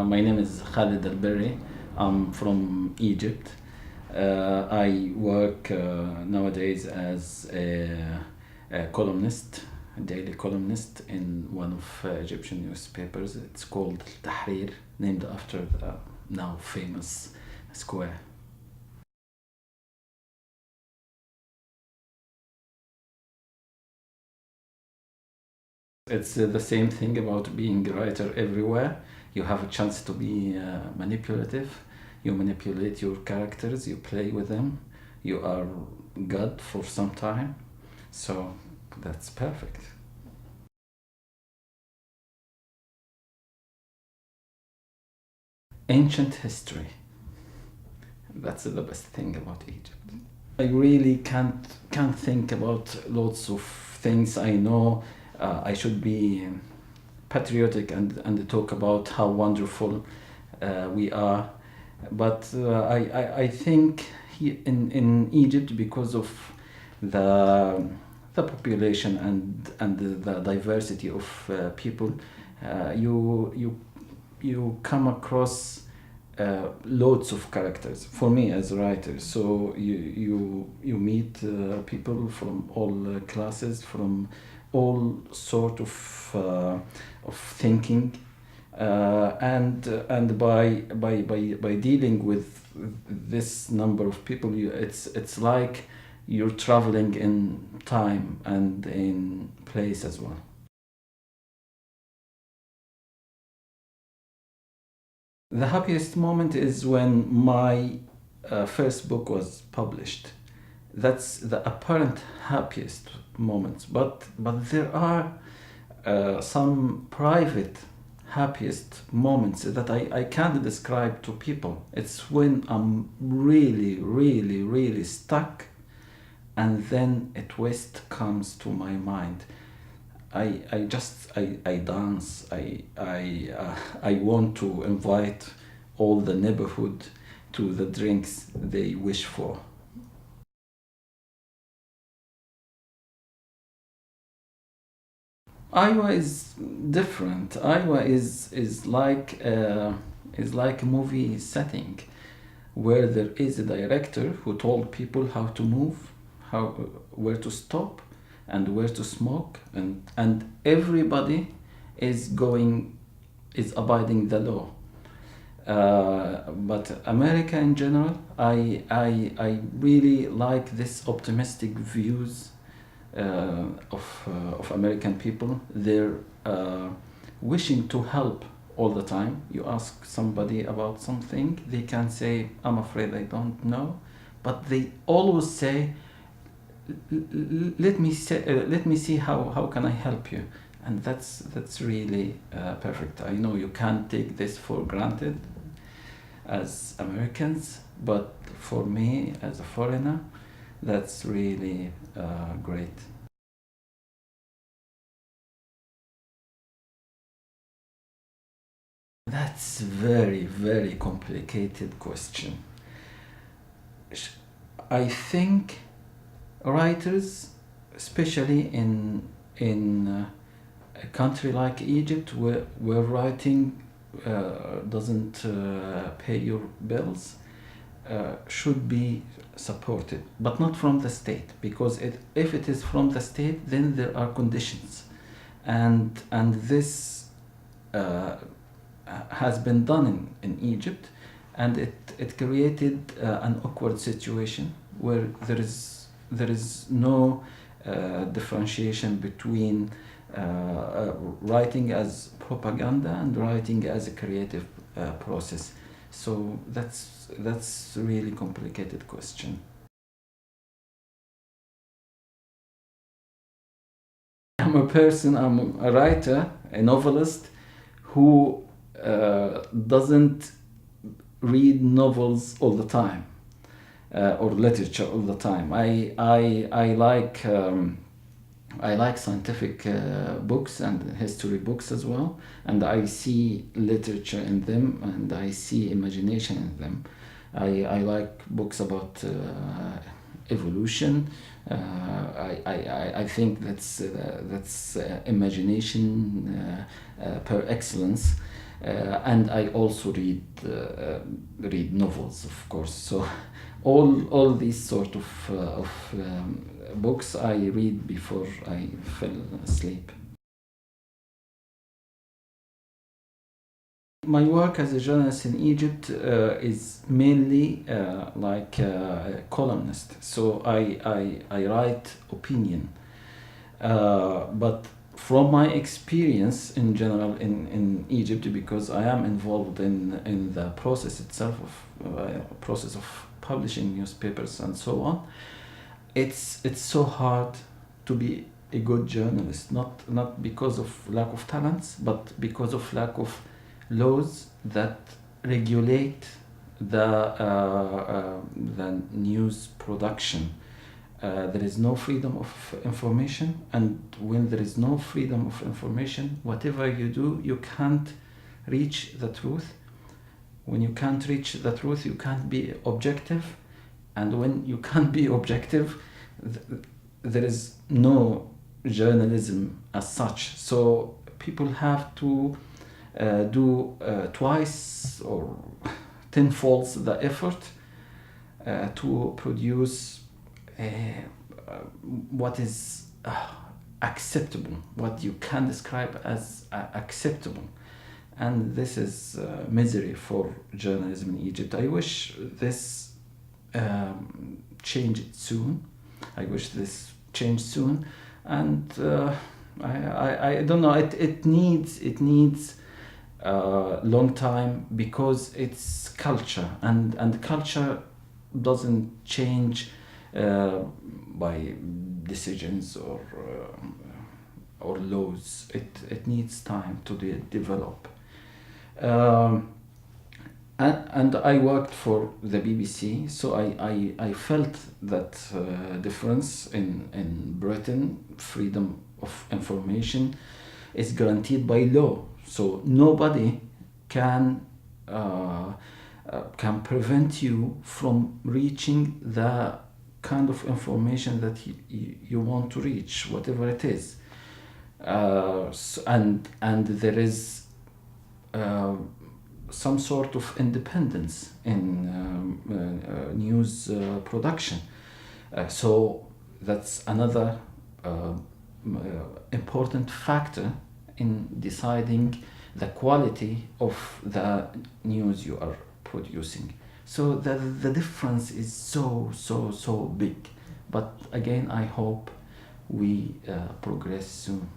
My name is Khaled ALBERRY. I'm from Egypt. I work nowadays as a columnist, a daily columnist in one of Egyptian newspapers. It's called Tahrir, named after the now famous square. It's the same thing about being a writer everywhere. You have a chance to be manipulative. You manipulate your characters, you play with them. You are God for some time. So that's perfect. Ancient history. That's the best thing about Egypt. I really can't think about lots of things. I know I should be patriotic and talk about how wonderful we are, but I think in Egypt, because of the population and the diversity of people, you come across loads of characters for me as a writer. So you meet people from all classes, from all sort of thinking, and by dealing with this number of people, it's like you're traveling in time and in place as well. The happiest moment is when my first book was published. That's the apparent happiest moments, but there are some private happiest moments that I can't describe to people. It's when I'm really stuck, and then a twist comes to my mind. I dance. I want to invite all the neighborhood to the drinks they wish for. Iowa is different. Iowa is like a movie setting where there is a director who told people how to move, how where to stop, and where to smoke, and everybody is abiding the law. But America in general, I really like this optimistic views of American people. They're wishing to help all the time. You ask somebody about something, they can say, "I'm afraid I don't know," but they always say, let me see how can I help you. And that's really perfect. I know you can't take this for granted as Americans, but for me as a foreigner, that's really great. That's very complicated question. I think writers, especially in a country like Egypt, where writing doesn't pay your bills, should be supported, but not from the state, because if it is from the state, then there are conditions, and this has been done in Egypt, and it created an awkward situation where there is no differentiation between writing as propaganda and writing as a creative process. So that's a really complicated question. I'm a writer, a novelist who doesn't read novels all the time, or literature all the time. I like scientific books and history books as well, and I see literature in them, and I see imagination in them. I like books about evolution. I think that's imagination per excellence. And I also read novels, of course. So all these sort of books I read before I fell asleep. My work as a journalist in Egypt is mainly like a columnist. So I write opinion. But from my experience in general in Egypt, because I am involved in the process itself of process of publishing newspapers and so on, it's so hard to be a good journalist. Not because of lack of talents, but because of lack of laws that regulate the news production. There is no freedom of information, and when there is no freedom of information, whatever you do, you can't reach the truth. When you can't reach the truth, you can't be objective, and when you can't be objective, there is no journalism as such. So people have to do twice or tenfold the effort to produce what is acceptable, what you can describe as acceptable. And this is misery for journalism in Egypt. I wish this changed soon. I wish this changed soon. And I don't know, it needs long time, because it's culture, and culture doesn't change by decisions or laws. It needs time to develop. And I worked for the BBC, so I felt that difference in Britain. Freedom of information is guaranteed by law, so nobody can prevent you from reaching the kind of information that you want to reach, whatever it is. And there is some sort of independence in news production. So that's another important factor in deciding the quality of the news you are producing. So the difference is so big. But again, I hope we progress soon.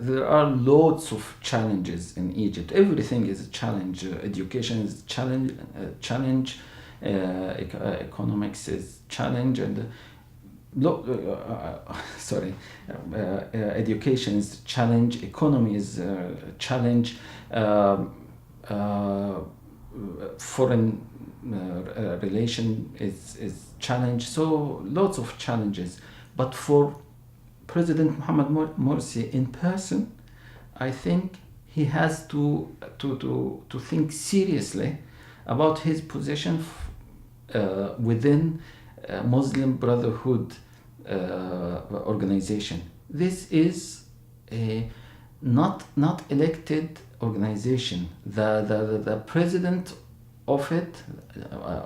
There are loads of challenges in Egypt. Everything is a challenge. Education is a challenge. Economics is challenge, and education is a challenge. Economy is a challenge. Foreign relation is challenge. So lots of challenges. But for President Mohamed Morsi in person, I think he has to think seriously about his position within Muslim Brotherhood organization. This is a not elected organization. The president of it,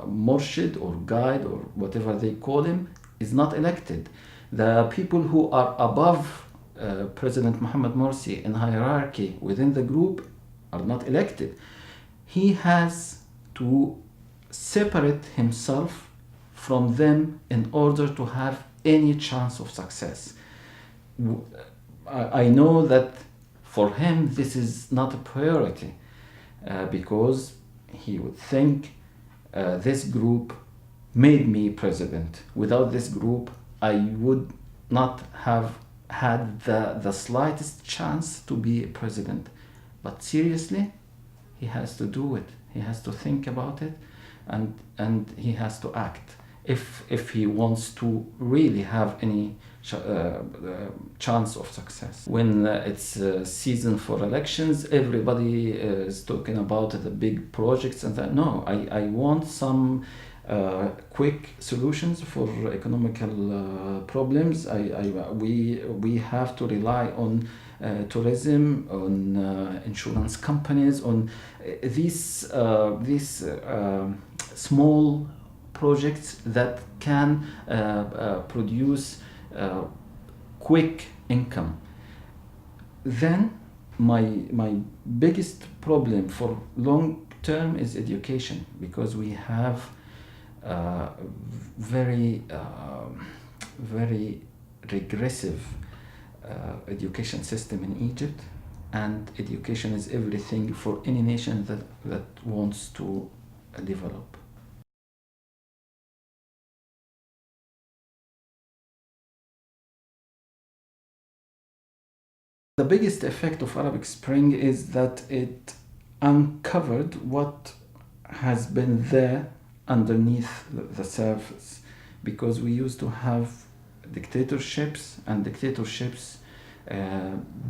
Murshid or guide or whatever they call him, is not elected. The people who are above President Mohamed Morsi in hierarchy within the group are not elected. He has to separate himself from them in order to have any chance of success. I know that for him this is not a priority, because he would think this group made me president. Without this group, I would not have had the slightest chance to be a president. But seriously, he has to do it. He has to think about it, and he has to act if he wants to really have any chance of success. When it's season for elections, everybody is talking about the big projects and that. No, I want some quick solutions for economical problems. We have to rely on tourism, on insurance companies, on these small projects that can produce quick income. Then my biggest problem for long term is education, because we have very regressive education system in Egypt, and education is everything for any nation that wants to develop. The biggest effect of Arabic Spring is that it uncovered what has been there underneath the surface, because we used to have dictatorships, and dictatorships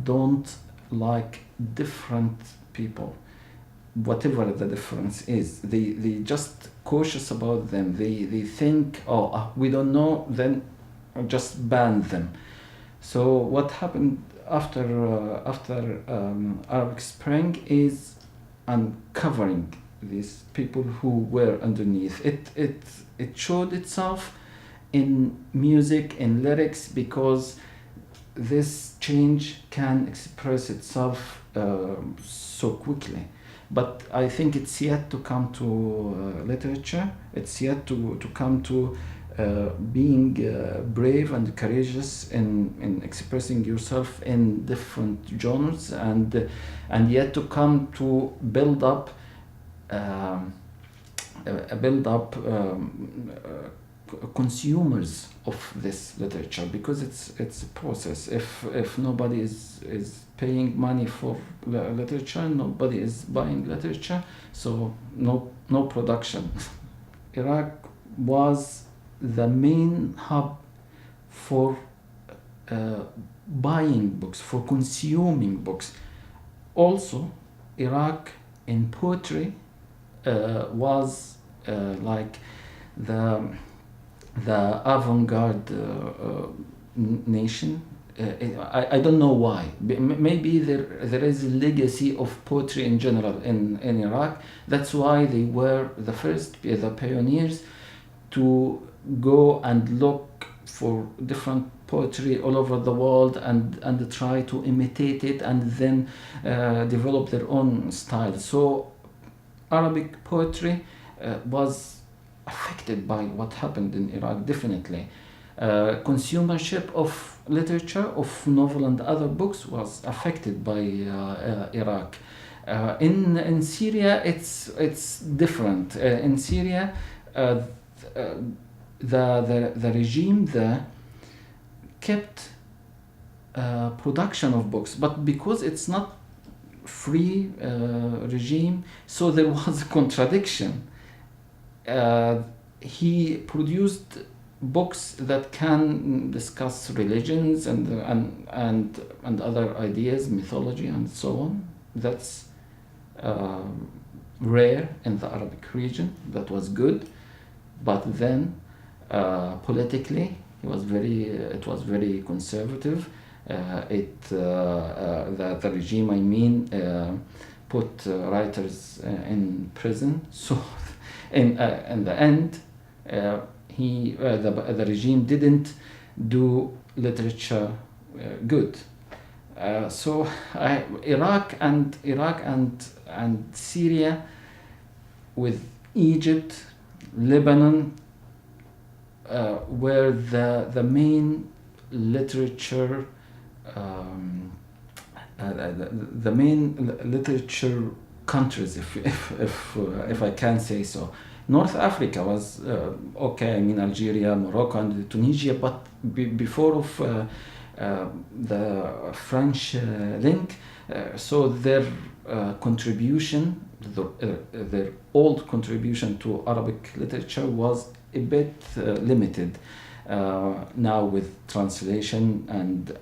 don't like different people, whatever the difference is. They just cautious about them. They think, oh, we don't know, then just ban them. So what happened after Arabic Spring is uncovering these people who were underneath. It showed itself in music, in lyrics, because this change can express itself so quickly. But I think it's yet to come to literature. It's yet to come to being brave and courageous in expressing yourself in different genres, and yet to come to build up consumers of this literature, because it's a process. If nobody is paying money for literature, nobody is buying literature, so no production. Iraq was the main hub for buying books, for consuming books. Also, Iraq in poetry was like the avant-garde nation. I don't know why. Maybe there is a legacy of poetry in general in Iraq. That's why they were the first, the pioneers, to go and look for different poetry all over the world and try to imitate it, and then develop their own style. So Arabic poetry was affected by what happened in Iraq, definitely. Consumership of literature, of novel and other books, was affected by Iraq. In Syria, it's different. In Syria, the regime there kept production of books, but because it's not free regime, so there was a contradiction. He produced books that can discuss religions and other ideas, mythology, and so on. That's rare in the Arabic region. That was good, but then politically, it was very conservative. The regime, I mean, put writers in prison. So, in the end, the regime didn't do literature good. So Iraq and Syria, with Egypt, Lebanon, were the main literature, the main literature countries, if I can say so. North Africa was okay. I mean, Algeria, Morocco, and Tunisia, but before of the French link, so their contribution, their old contribution to Arabic literature was a bit limited. Now with translation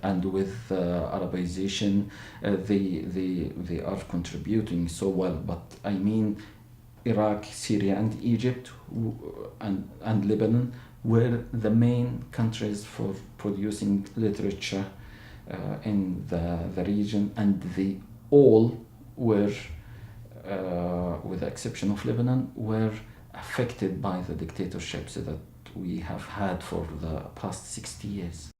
and with Arabization, they are contributing so well. But I mean, Iraq, Syria, and Egypt, and Lebanon were the main countries for producing literature in the region, and they all were, with the exception of Lebanon, were affected by the dictatorships that we have had for the past 60 years.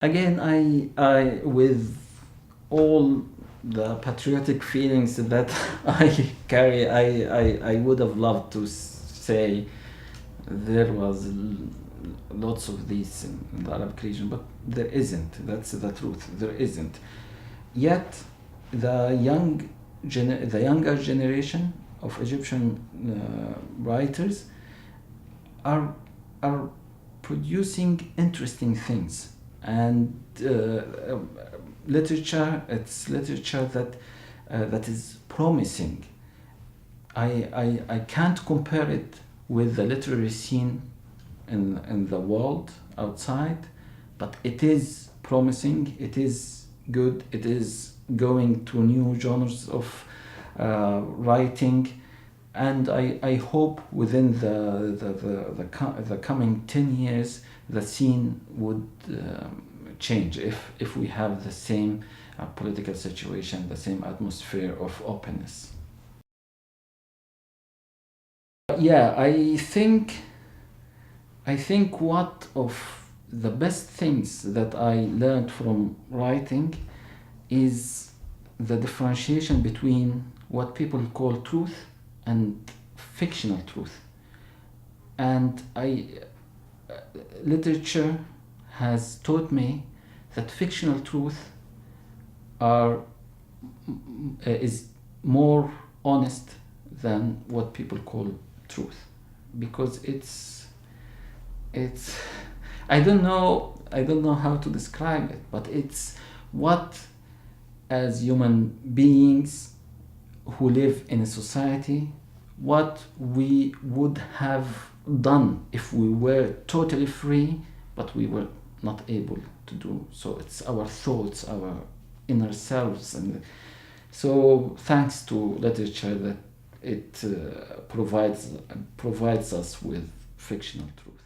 Again, I with all the patriotic feelings that I carry, I would have loved to say there was lots of these in the Arabic region, but there isn't. That's the truth. There isn't. Yet, the younger generation of Egyptian writers are are producing interesting things, and literature. It's literature that is promising. I can't compare it with the literary scene in the world outside, but it is promising, it is good, it is going to new genres of writing, and I hope within the coming 10 years the scene would change if we have the same political situation, the same atmosphere of openness. Yeah, I think what of the best things that I learned from writing is the differentiation between what people call truth and fictional truth. And literature has taught me that fictional truth are is more honest than what people call truth, because it's I don't know how to describe it, but it's what, as human beings who live in a society, what we would have done if we were totally free, but we were not able to do so. It's our thoughts, our inner selves, and so thanks to literature that it provides us with fictional truth.